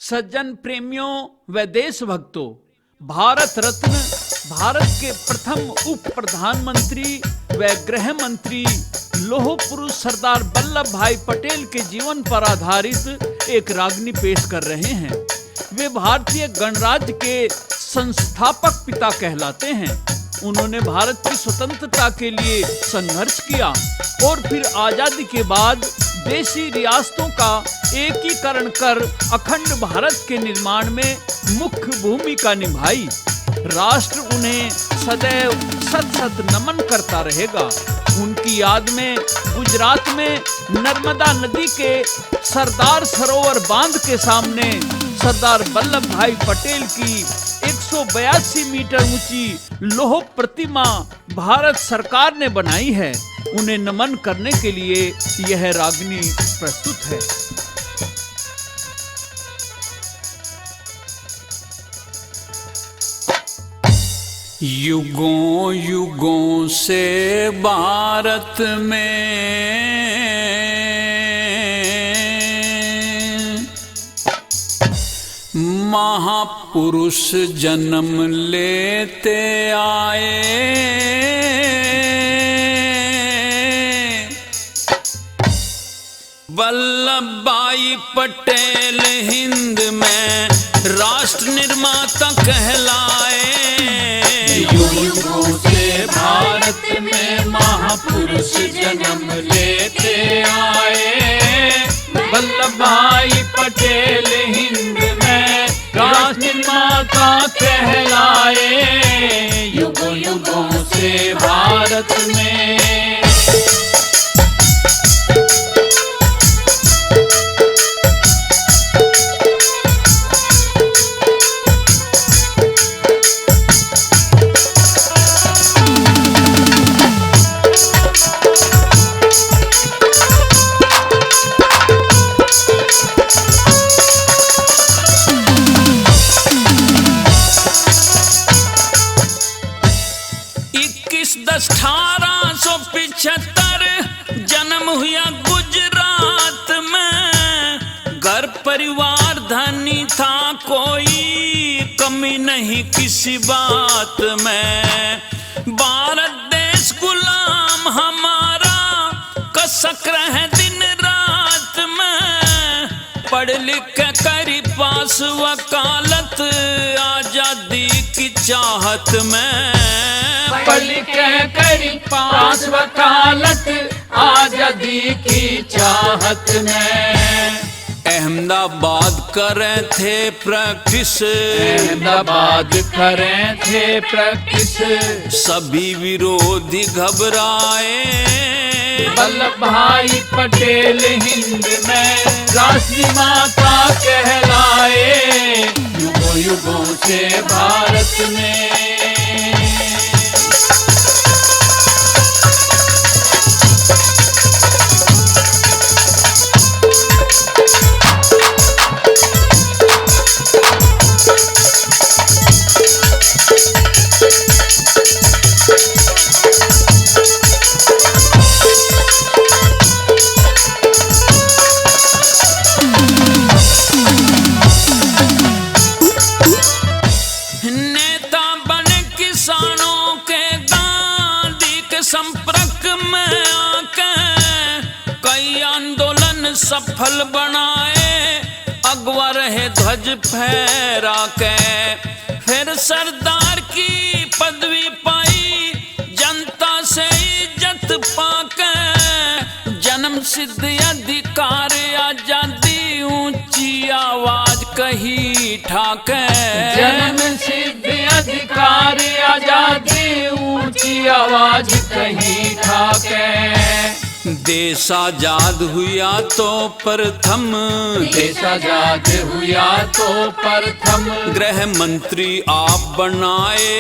सज्जन प्रेमियों व देशभक्तों, भारत रत्न, भारत के प्रथम उप प्रधानमंत्री व गृह मंत्री लौह पुरुष सरदार वल्लभ भाई पटेल के जीवन पर आधारित एक रागनी पेश कर रहे हैं। वे भारतीय गणराज्य के संस्थापक पिता कहलाते हैं। उन्होंने भारत की स्वतंत्रता के लिए संघर्ष किया और फिर आजादी के बाद देशी रियासतों का एकीकरण कर अखंड भारत के निर्माण में मुख्य भूमिका निभाई। राष्ट्र उन्हें सदैव सत सत नमन करता रहेगा। उनकी याद में गुजरात में नर्मदा नदी के सरदार सरोवर बांध के सामने सरदार वल्लभ भाई पटेल की 182 मीटर ऊंची लौह प्रतिमा भारत सरकार ने बनाई है। उन्हें नमन करने के लिए यह रागनी प्रस्तुत है। युगों युगों से भारत में महापुरुष जन्म लेते आए। वल्लभ भाई पटेल हिंद में राष्ट्र निर्माता कहलाए। युगों से भारत में महापुरुष जन्म लेते आए। वल्लभ भाई पटेल हिंद में राष्ट्र निर्माता कहलाए। युगों युगों से भारत में जन्म हुआ गुजरात में। घर परिवार धनी था, कोई कमी नहीं किसी बात में। भारत देश गुलाम हमारा कसक रहे दिन रात में। पढ़ लिख करी पास वकालत आजादी की चाहत में। पढ़ लिख करी पास वकालत आजादी की चाहत में। अहमदाबाद करे थे प्रैक्टिस, अहमदाबाद करे थे प्रैक्टिस। सभी विरोधी घबराए। वल्लभ भाई पटेल हिंद में राष्ट्र माता कहलाए। युगों युगों से भारत में सफल बनाए। अगवा रहे ध्वज फहरा के, फिर सरदार की पदवी पाई। जनता से इज्जत पाके जन्म सिद्ध अधिकार आजादी ऊंची आवाज कही ठाके। जन्म सिद्ध अधिकार आजादी ऊंची आवाज कही ठाके। देश आजाद हुआ तो प्रथम, देश आजाद हुआ तो प्रथम गृह मंत्री आप बनाए।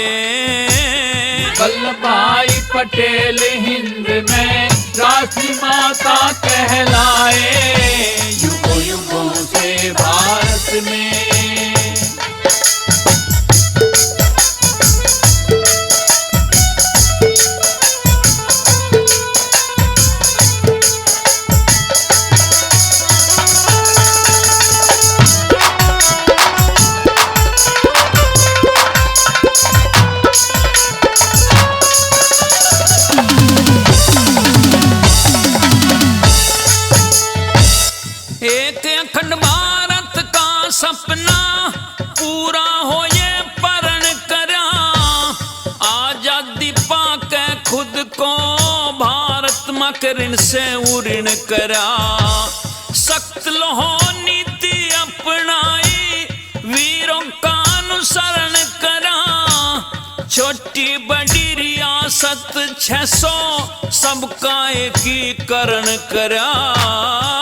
वल्लभ भाई पटेल हिंद में राष्ट्र माता कहलाए। युगों युगों से भारत में अखंड भारत का सपना पूरा हो ये परण करा, आजादी पाके खुद को भारत मक ऋण से उऋण करा। सख्त लोहो नीति अपनाई, वीरों का अनुसरण करा, छोटी बड़ी रियासत 600 सबका एकीकरण करा।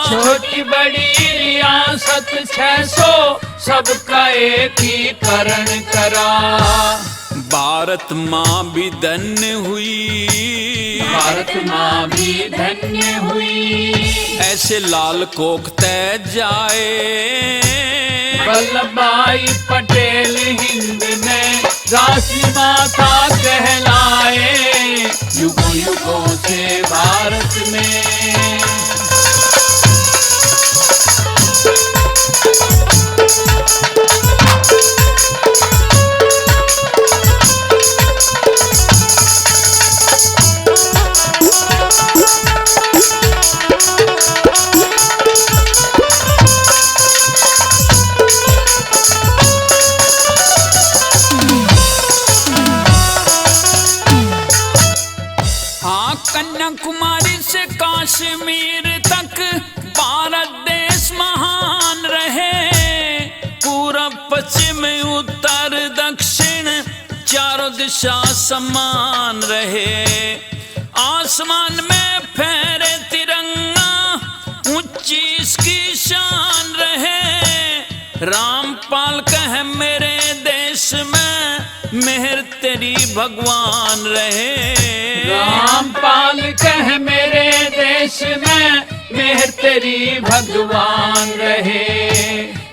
छोटी बड़ी रियासत 600 सबका एकीकरण करा। भारत माँ भी धन्य हुई, भारत माँ भी धन्य हुई, ऐसे लाल कोख तय जाए। वल्लभ भाई पटेल हिंद में राष्ट्र माता कहलाए, युगों युगों से भारत में। कन्याकुमारी से कश्मीर तक भारत देश महान रहे, पूरब पश्चिम उत्तर दक्षिण चारों दिशा समान रहे। आसमान में फहरे तिरंगा, ऊंची इसकी शान रहे। रामपाल कहे मेरे देश में मेहर तेरी भगवान रहे। रामपाल कह मेरे देश में मेहर तेरी भगवान रहे।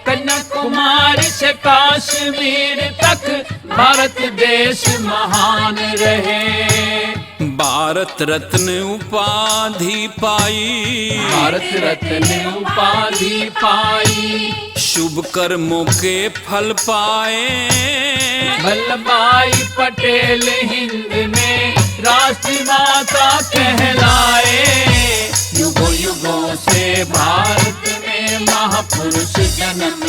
कन्याकुमारी से कश्मीर तक भारत देश महान रहे। भारत रत्न उपाधि पाई, भारत रत्न उपाधि पाई, शुभ कर्मों के फल पाए। वल्लभ भाई पटेल हिंद में राष्ट्र माता कहलाए, युगों युगों से भारत में महापुरुष जन्म